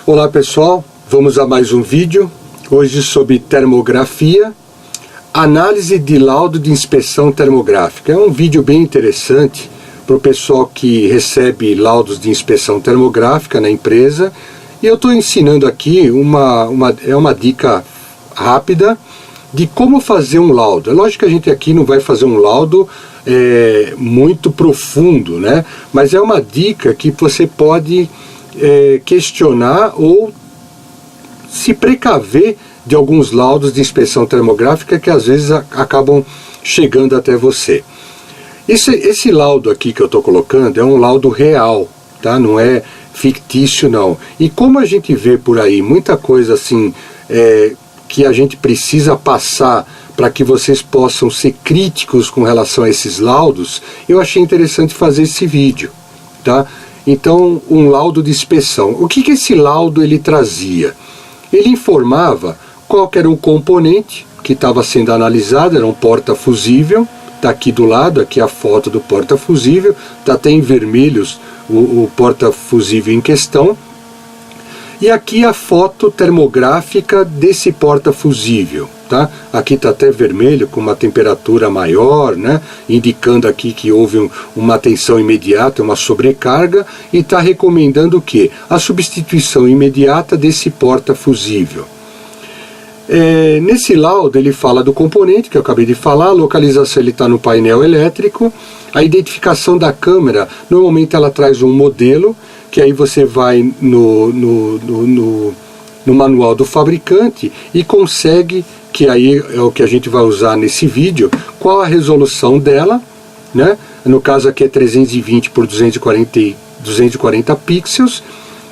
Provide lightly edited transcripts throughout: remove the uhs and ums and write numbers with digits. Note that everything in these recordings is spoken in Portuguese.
Olá pessoal, vamos a mais um vídeo, hoje sobre termografia, análise de laudo de inspeção termográfica. É um vídeo bem interessante para o pessoal que recebe laudos de inspeção termográfica na empresa, e eu estou ensinando aqui uma dica rápida de como fazer um laudo. É lógico que a gente aqui não vai fazer um laudo muito profundo, né? Mas é uma dica que você pode questionar ou se precaver de alguns laudos de inspeção termográfica que às vezes acabam chegando até você. Esse laudo aqui que eu estou colocando é um laudo real, tá? Não é fictício não. E como a gente vê por aí muita coisa assim que a gente precisa passar para que vocês possam ser críticos com relação a esses laudos, eu achei interessante fazer esse vídeo, tá? Então, um laudo de inspeção. O que esse laudo ele trazia? Ele informava qual era o componente que estava sendo analisado, era um porta-fusível, está aqui do lado, aqui a foto do porta-fusível, está até em vermelhos o porta-fusível em questão, e aqui a foto termográfica desse porta-fusível, tá? Aqui está até vermelho, com uma temperatura maior, né? Indicando aqui que houve uma tensão imediata, uma sobrecarga, e está recomendando o quê? A substituição imediata desse porta-fusível. Nesse laudo ele fala do componente que eu acabei de falar, a localização ele está no painel elétrico, a identificação da câmera, normalmente ela traz um modelo, que aí você vai no manual do fabricante e consegue, que aí é o que a gente vai usar nesse vídeo, qual a resolução dela, né? No caso aqui é 320 por 240 pixels,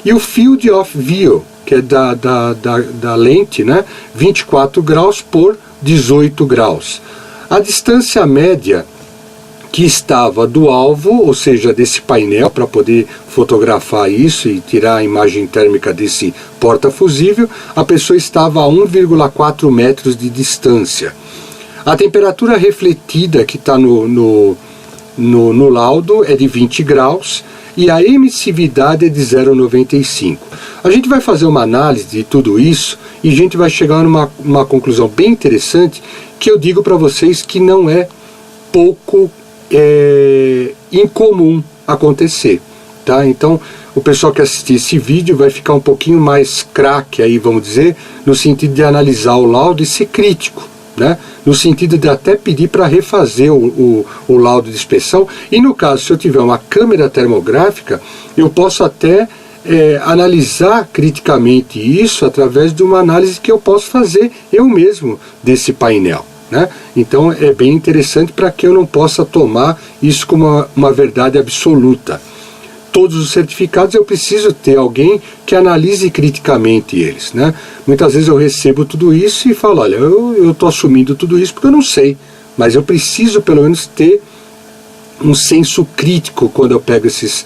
e o field of view, que é da lente, né? 24 graus por 18 graus. A distância média que estava do alvo, ou seja, desse painel, para poder fotografar isso e tirar a imagem térmica desse porta-fusível, a pessoa estava a 1,4 metros de distância. A temperatura refletida que está no laudo é de 20 graus e a emissividade é de 0,95. A gente vai fazer uma análise de tudo isso e a gente vai chegar numa conclusão bem interessante, que eu digo para vocês que não é pouco incomum acontecer, tá? Então o pessoal que assistir esse vídeo vai ficar um pouquinho mais craque aí, vamos dizer, no sentido de analisar o laudo e ser crítico, né? No sentido de até pedir para refazer o laudo de inspeção, e no caso, se eu tiver uma câmera termográfica, eu posso até analisar criticamente isso através de uma análise que eu posso fazer eu mesmo desse painel, né? Então é bem interessante para que eu não possa tomar isso como uma verdade absoluta. Todos os certificados eu preciso ter alguém que analise criticamente eles, né? Muitas vezes eu recebo tudo isso e falo, olha, eu estou assumindo tudo isso porque eu não sei, mas eu preciso pelo menos ter um senso crítico quando eu pego esses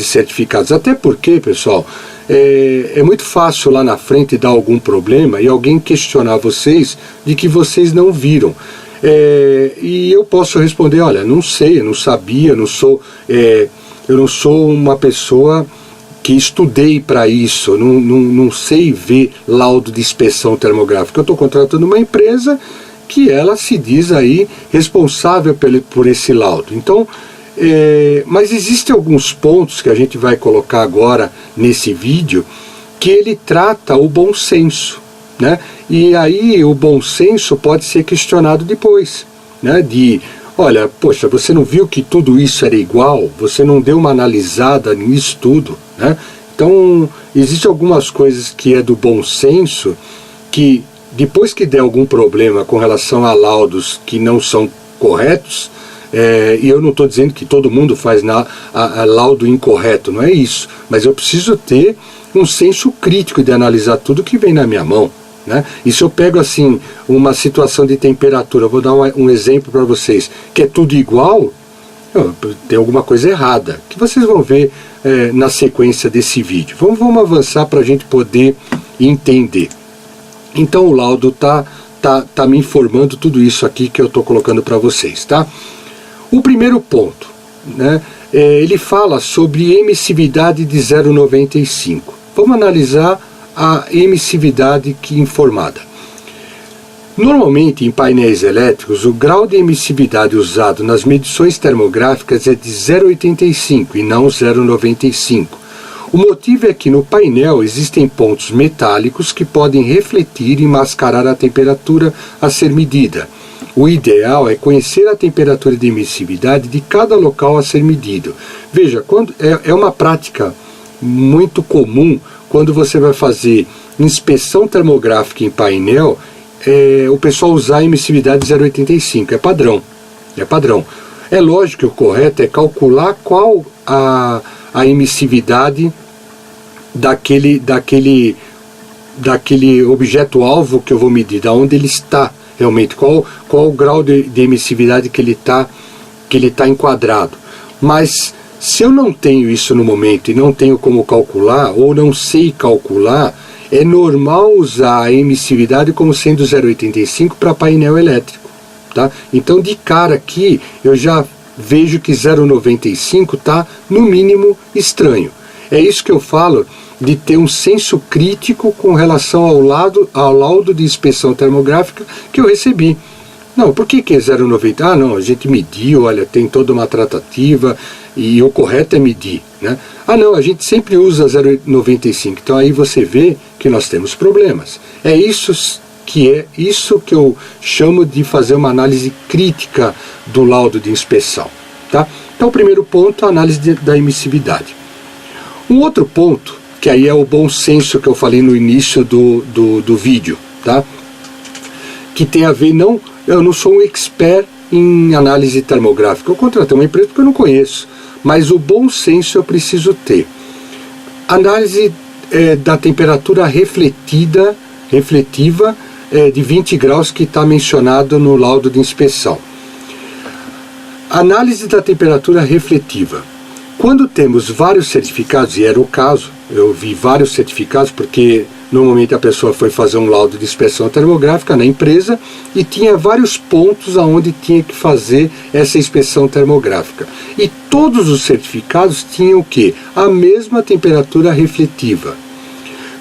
certificados. Até porque, pessoal, é muito fácil lá na frente dar algum problema e alguém questionar vocês de que vocês não viram. E eu posso responder, olha, não sei, eu não sabia, eu não sou uma pessoa que estudei para isso, não sei ver laudo de inspeção termográfica. Eu estou contratando uma empresa que ela se diz aí responsável por esse laudo. Então, mas existem alguns pontos que a gente vai colocar agora nesse vídeo que ele trata o bom senso, né? E aí o bom senso pode ser questionado depois, né? Olha, poxa, você não viu que tudo isso era igual? Você não deu uma analisada nisso tudo, né? Então, existem algumas coisas que é do bom senso que depois que der algum problema com relação a laudos que não são corretos, e eu não estou dizendo que todo mundo faz laudo incorreto, não é isso, mas eu preciso ter um senso crítico de analisar tudo que vem na minha mão, né? E se eu pego assim uma situação de temperatura, eu vou dar um exemplo para vocês, que é tudo igual, tem alguma coisa errada, que vocês vão ver na sequência desse vídeo. Vamos avançar para a gente poder entender. Então o laudo tá me informando tudo isso aqui que eu estou colocando para vocês, tá? O primeiro ponto, né, ele fala sobre emissividade de 0,95. Vamos analisar a emissividade informada. Normalmente, em painéis elétricos, o grau de emissividade usado nas medições termográficas é de 0,85 e não 0,95. O motivo é que no painel existem pontos metálicos que podem refletir e mascarar a temperatura a ser medida. O ideal é conhecer a temperatura de emissividade de cada local a ser medido. Veja, é uma prática muito comum quando você vai fazer inspeção termográfica em painel, o pessoal usar a emissividade 0,85, é padrão. É lógico que o correto é calcular qual a emissividade daquele objeto-alvo que eu vou medir, da onde ele está realmente, qual o grau de emissividade que ele está enquadrado. Mas se eu não tenho isso no momento e não tenho como calcular, ou não sei calcular, é normal usar a emissividade como sendo 0,85 para painel elétrico. Tá? Então, de cara aqui, eu já vejo que 0,95 está, no mínimo, estranho. É isso que eu falo de ter um senso crítico com relação ao laudo de inspeção termográfica que eu recebi. Não, por que é 0,90? Ah, não, a gente mediu, olha, tem toda uma tratativa e o correto é medir, né? Ah, não, a gente sempre usa 0,95. Então aí você vê que nós temos problemas. É isso que eu chamo de fazer uma análise crítica do laudo de inspeção, tá? Então o primeiro ponto, a análise da emissividade. Um outro ponto, que aí é o bom senso que eu falei no início do vídeo, tá? Que tem a ver, eu não sou um expert em análise termográfica, eu contratei uma empresa que eu não conheço, mas o bom senso eu preciso ter. Análise da temperatura refletiva de 20 graus que está mencionado no laudo de inspeção. Análise da temperatura refletiva. Quando temos vários certificados, e era o caso, eu vi vários certificados, porque normalmente a pessoa foi fazer um laudo de inspeção termográfica na empresa e tinha vários pontos aonde tinha que fazer essa inspeção termográfica. E todos os certificados tinham o quê? A mesma temperatura refletiva.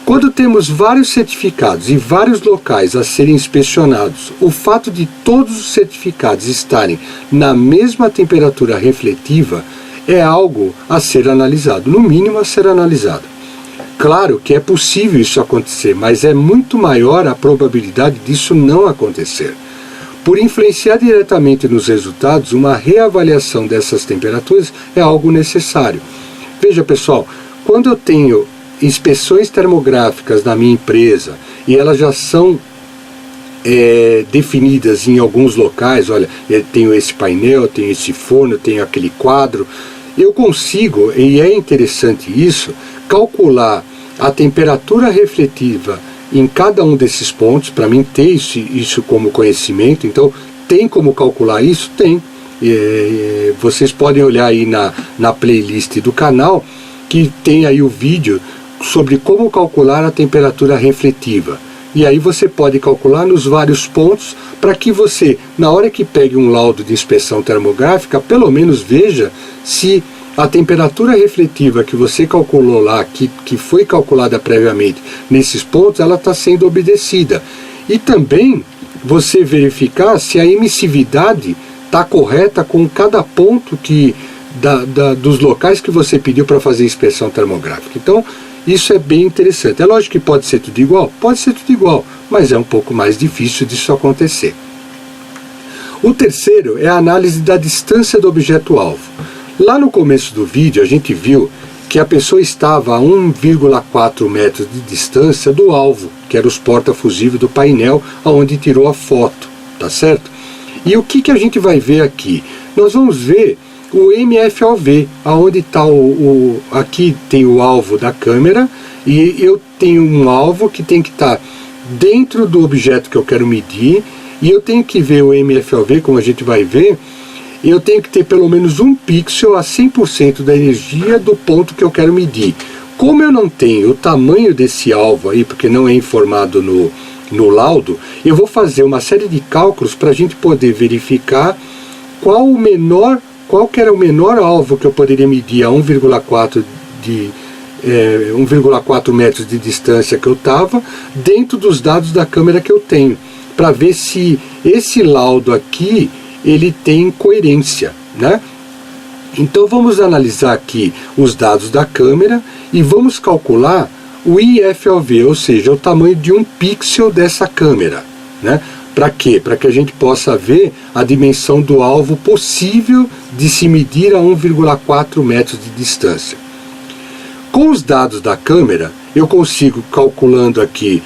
Quando temos vários certificados e vários locais a serem inspecionados, o fato de todos os certificados estarem na mesma temperatura refletiva é algo a ser analisado, no mínimo a ser analisado. Claro que é possível isso acontecer, mas é muito maior a probabilidade disso não acontecer. Por influenciar diretamente nos resultados, uma reavaliação dessas temperaturas é algo necessário. Veja, pessoal, quando eu tenho inspeções termográficas na minha empresa e elas já são definidas em alguns locais, olha, eu tenho esse painel, tenho esse forno, tenho aquele quadro, eu consigo, e é interessante isso, calcular a temperatura refletiva em cada um desses pontos, para mim ter isso como conhecimento. Então, tem como calcular isso? Tem. Vocês podem olhar aí na playlist do canal, que tem aí o vídeo sobre como calcular a temperatura refletiva. E aí você pode calcular nos vários pontos, para que você, na hora que pegue um laudo de inspeção termográfica, pelo menos veja se a temperatura refletiva que você calculou lá, que foi calculada previamente nesses pontos, ela está sendo obedecida. E também você verificar se a emissividade está correta com cada ponto dos locais que você pediu para fazer inspeção termográfica. Então, isso é bem interessante. É lógico que pode ser tudo igual? Pode ser tudo igual, mas é um pouco mais difícil disso acontecer. O terceiro é a análise da distância do objeto-alvo. Lá no começo do vídeo a gente viu que a pessoa estava a 1,4 metros de distância do alvo, que era os porta-fusíveis do painel, onde tirou a foto, tá certo? E o que a gente vai ver aqui? Nós vamos ver o MFOV, aonde está aqui tem o alvo da câmera, e eu tenho um alvo que tem que estar dentro do objeto que eu quero medir, e eu tenho que ver o MFOV, como a gente vai ver, eu tenho que ter pelo menos um pixel a 100% da energia do ponto que eu quero medir. Como eu não tenho o tamanho desse alvo aí, porque não é informado no laudo, eu vou fazer uma série de cálculos para a gente poder verificar qual que era o menor alvo que eu poderia medir a 1,4 de 1,4 metros de distância que eu estava, dentro dos dados da câmera que eu tenho, para ver se esse laudo aqui ele tem coerência, né? Então vamos analisar aqui os dados da câmera e vamos calcular o IFOV, ou seja, o tamanho de um pixel dessa câmera, né? Para quê? Para que a gente possa ver a dimensão do alvo possível de se medir a 1,4 metros de distância. Com os dados da câmera, eu consigo, calculando aqui,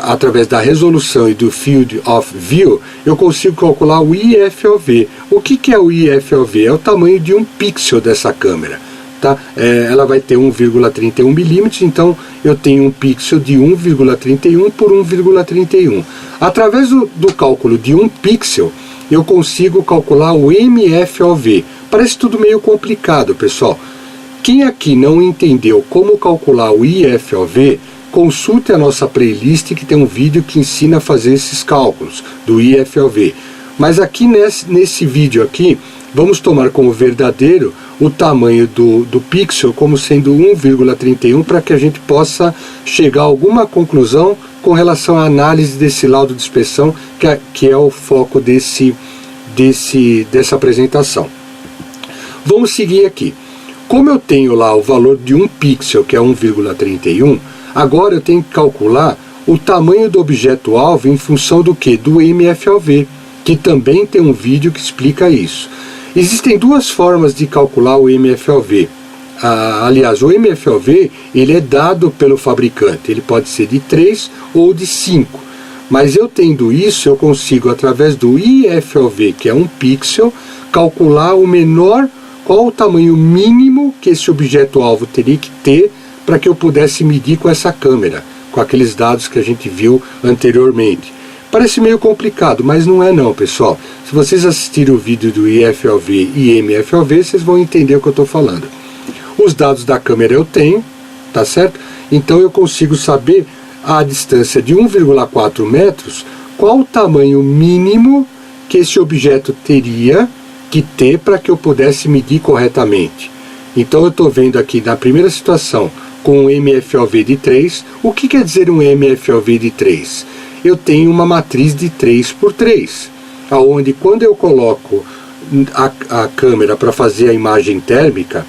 através da resolução e do Field of View, eu consigo calcular o IFOV. O que é o IFOV? É o tamanho de um pixel dessa câmera. Tá? Ela vai ter 1,31 milímetros, então eu tenho um pixel de 1,31 por 1,31. Através do cálculo de um pixel, eu consigo calcular o MFOV. Parece tudo meio complicado, pessoal. Quem aqui não entendeu como calcular o IFOV, consulte a nossa playlist que tem um vídeo que ensina a fazer esses cálculos do IFOV. Mas aqui nesse vídeo aqui, vamos tomar como verdadeiro o tamanho do pixel como sendo 1,31 para que a gente possa chegar a alguma conclusão com relação à análise desse laudo de inspeção que é o foco dessa apresentação. Vamos seguir aqui. Como eu tenho lá o valor de um pixel, que é 1,31, agora eu tenho que calcular o tamanho do objeto-alvo em função do que? Do MFOV, que também tem um vídeo que explica isso. Existem duas formas de calcular o MFOV. Aliás, o MFOV ele é dado pelo fabricante, ele pode ser de 3 ou de 5. Mas eu tendo isso, eu consigo, através do IFOV, que é um pixel, calcular qual o tamanho mínimo que esse objeto-alvo teria que ter para que eu pudesse medir com essa câmera, com aqueles dados que a gente viu anteriormente. Parece meio complicado, mas não é não, pessoal. Se vocês assistirem o vídeo do IFOV e MFOV, vocês vão entender o que eu estou falando. Os dados da câmera eu tenho, tá certo? Então eu consigo saber a distância de 1,4 metros, qual o tamanho mínimo que esse objeto teria que ter para que eu pudesse medir corretamente. Então eu estou vendo aqui na primeira situação com um MFOV de 3. O que quer dizer um MFOV de 3? Eu tenho uma matriz de 3 por 3, onde quando eu coloco a câmera para fazer a imagem térmica,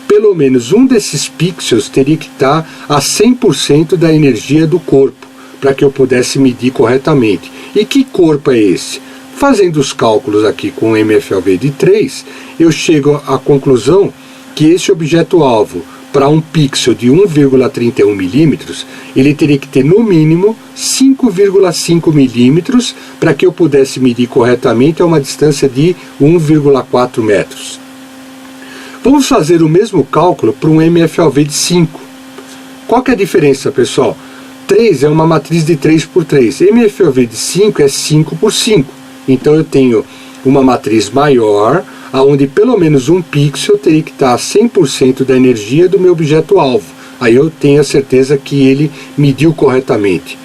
pelo menos um desses pixels teria que estar a 100% da energia do corpo, para que eu pudesse medir corretamente. E que corpo é esse? Fazendo os cálculos aqui com o MFOV de 3, eu chego à conclusão que esse objeto-alvo, para um pixel de 1,31 milímetros, ele teria que ter no mínimo 5,5 milímetros para que eu pudesse medir corretamente a uma distância de 1,4 metros. Vamos fazer o mesmo cálculo para um MFOV de 5. Qual que é a diferença, pessoal? 3 é uma matriz de 3 por 3. MFOV de 5 é 5 por 5. Então eu tenho uma matriz maior, onde pelo menos um pixel teria que estar a 100% da energia do meu objeto-alvo. Aí eu tenho a certeza que ele mediu corretamente.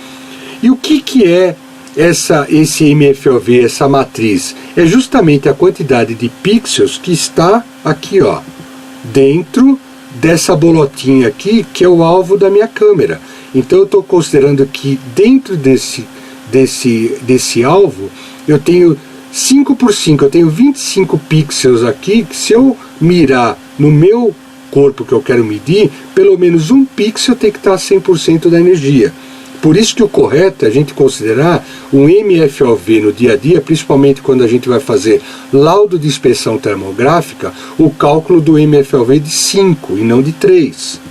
E o que é esse MFOV, essa matriz? É justamente a quantidade de pixels que está aqui, ó, dentro dessa bolotinha aqui, que é o alvo da minha câmera. Então eu estou considerando que dentro desse alvo, eu tenho 5 por 5, eu tenho 25 pixels aqui, que se eu mirar no meu corpo que eu quero medir, pelo menos um pixel tem que estar a 100% da energia. Por isso que o correto é a gente considerar um MFOV no dia a dia, principalmente quando a gente vai fazer laudo de inspeção termográfica, o cálculo do MFOV de 5 e não de 3.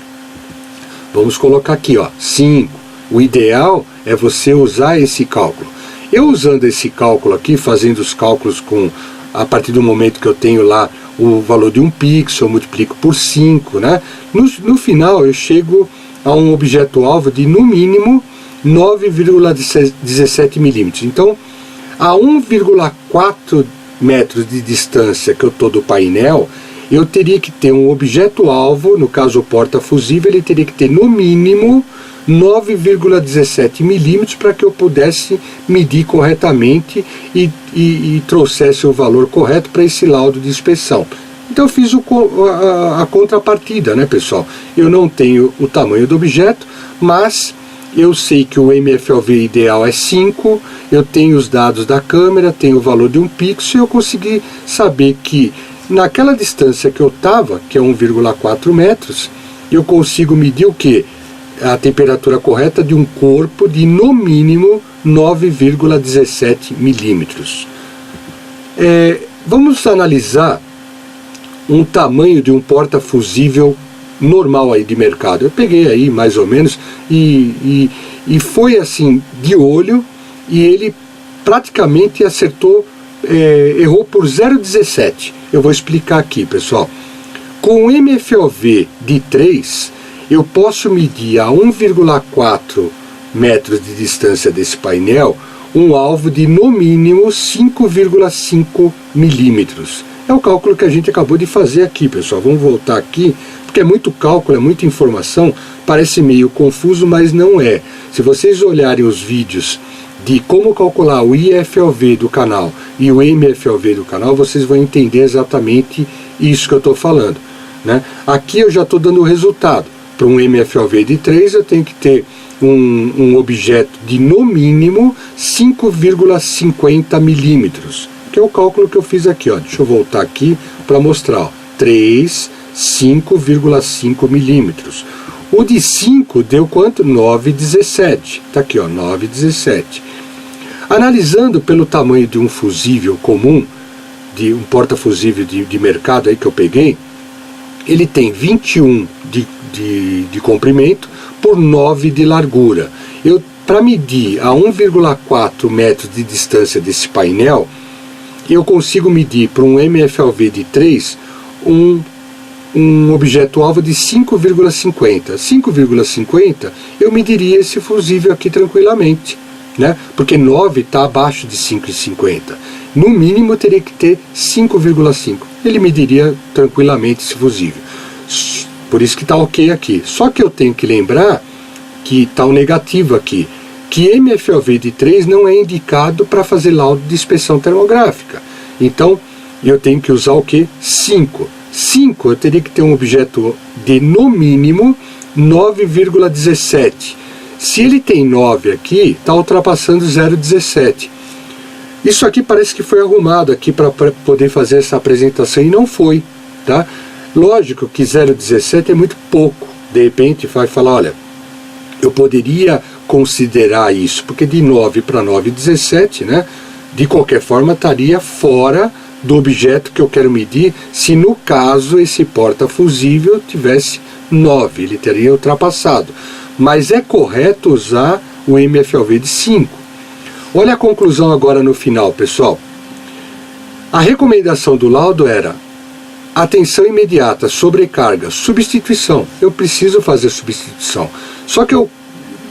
Vamos colocar aqui, ó, 5. O ideal é você usar esse cálculo. Eu usando esse cálculo aqui, fazendo os cálculos a partir do momento que eu tenho lá o valor de um pixel, eu multiplico por 5, né? No final eu chego a um objeto-alvo de no mínimo 9,17 milímetros. Então, a 1,4 metros de distância que eu estou do painel, eu teria que ter um objeto-alvo, no caso o porta-fusível, ele teria que ter no mínimo 9,17 milímetros para que eu pudesse medir corretamente e trouxesse o valor correto para esse laudo de inspeção. Então eu fiz a contrapartida, né, pessoal? Eu não tenho o tamanho do objeto, mas eu sei que o MFOV ideal é 5, eu tenho os dados da câmera, tenho o valor de 1 pixel, e eu consegui saber que naquela distância que eu estava, que é 1,4 metros, eu consigo medir o quê? A temperatura correta de um corpo de no mínimo 9,17 milímetros. Vamos analisar um tamanho de um porta-fusível normal aí de mercado. Eu peguei aí mais ou menos e foi assim de olho, e ele praticamente acertou, errou por 0,17. Eu vou explicar aqui, pessoal. Com o MFOV de 3, eu posso medir a 1,4 metros de distância desse painel um alvo de no mínimo 5,5 milímetros. É o cálculo que a gente acabou de fazer aqui, pessoal. Vamos voltar aqui, porque é muito cálculo, é muita informação, parece meio confuso, mas não é. Se vocês olharem os vídeos de como calcular o IFOV do canal e o MFOV do canal, vocês vão entender exatamente isso que eu estou falando, né? Aqui eu já estou dando o resultado. Para um MFOV de 3, eu tenho que ter um objeto de no mínimo 5,50 milímetros, que é o cálculo que eu fiz aqui, ó. Deixa eu voltar aqui para mostrar, ó. 3, 5,5 milímetros. O de 5 deu quanto? 9,17. Está aqui, ó, 9,17. Analisando pelo tamanho de um fusível comum, de um porta-fusível de mercado aí que eu peguei, ele tem 21 de comprimento por 9 de largura. Para medir a 1,4 metros de distância desse painel, eu consigo medir para um MFOV de 3 um objeto-alvo de 5,50. 5,50 eu mediria esse fusível aqui tranquilamente, né? Porque 9 está abaixo de 5,50. No mínimo eu teria que ter 5,5. Ele mediria tranquilamente esse fusível. Por isso que está ok aqui. Só que eu tenho que lembrar que está o negativo aqui, que MFOV de 3 não é indicado para fazer laudo de inspeção termográfica. Então eu tenho que usar o que? 5. 5 eu teria que ter um objeto de no mínimo 9,17. Se ele tem 9 aqui, está ultrapassando 0,17. Isso aqui parece que foi arrumado aqui para poder fazer essa apresentação, e não foi, tá? Lógico que 0,17 é muito pouco. De repente vai falar, olha, eu poderia considerar isso, porque de 9 para 9,17, né, de qualquer forma estaria fora do objeto que eu quero medir, se no caso esse porta-fusível tivesse 9, ele teria ultrapassado. Mas é correto usar o MFOV de 5. Olha a conclusão agora no final, pessoal. A recomendação do laudo era atenção imediata, sobrecarga, substituição. Eu preciso fazer substituição. Só que eu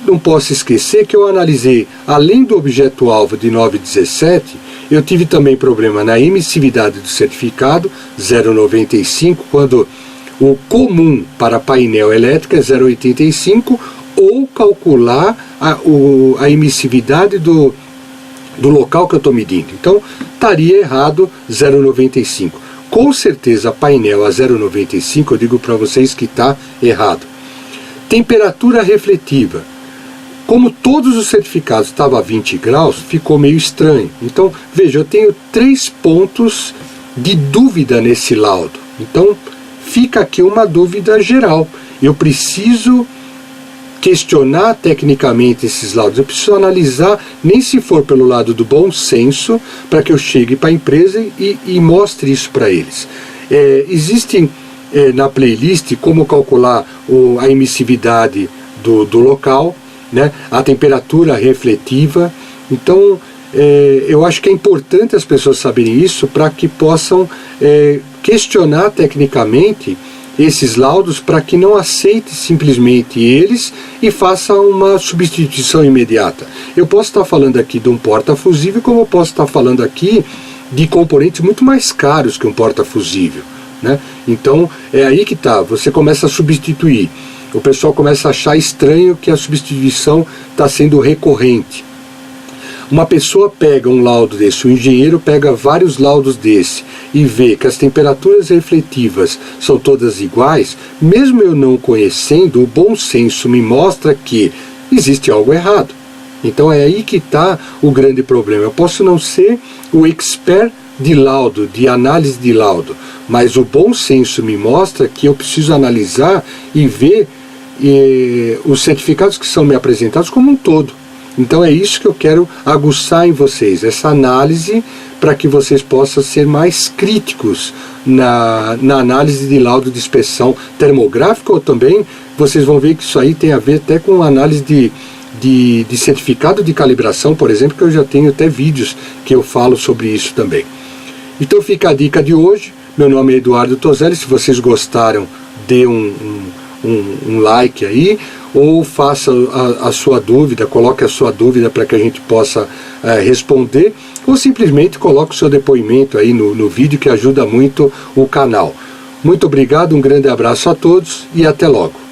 não posso esquecer que eu analisei, além do objeto-alvo de 9,17, eu tive também problema na emissividade do certificado, 0,95, quando o comum para painel elétrico é 0,85, ou calcular a emissividade do local que eu estou medindo. Então, estaria errado 0,95. Com certeza, painel a 0,95, eu digo para vocês que está errado. Temperatura refletiva. Como todos os certificados estavam a 20 graus, ficou meio estranho. Então, veja, eu tenho 3 pontos de dúvida nesse laudo. Então, fica aqui uma dúvida geral. Eu preciso questionar tecnicamente esses laudos. Eu preciso analisar, nem se for pelo lado do bom senso, para que eu chegue para a empresa e mostre isso para eles. Existem na playlist como calcular a emissividade do local, né, a temperatura refletiva. Então, eu acho que é importante as pessoas saberem isso para que possam questionar tecnicamente esses laudos, para que não aceite simplesmente eles e faça uma substituição imediata. Eu posso estar falando aqui de um porta-fusível, como eu posso estar falando aqui de componentes muito mais caros que um porta-fusível, né? Então, é aí que está, você começa a substituir. O pessoal começa a achar estranho que a substituição está sendo recorrente. Uma pessoa pega um laudo desse, um engenheiro pega vários laudos desse e vê que as temperaturas refletivas são todas iguais, mesmo eu não conhecendo, o bom senso me mostra que existe algo errado. Então é aí que está o grande problema. Eu posso não ser o expert de laudo, de análise de laudo, mas o bom senso me mostra que eu preciso analisar e ver os certificados que são me apresentados como um todo. Então é isso que eu quero aguçar em vocês, essa análise, para que vocês possam ser mais críticos na análise de laudo de inspeção termográfica, ou também vocês vão ver que isso aí tem a ver até com análise de certificado de calibração, por exemplo, que eu já tenho até vídeos que eu falo sobre isso também. Então fica a dica de hoje. Meu nome é Eduardo Toselli. Se vocês gostaram, dê um like aí, ou faça a sua dúvida, coloque a sua dúvida para que a gente possa responder, ou simplesmente coloque o seu depoimento aí no vídeo, que ajuda muito o canal. Muito obrigado, um grande abraço a todos e até logo.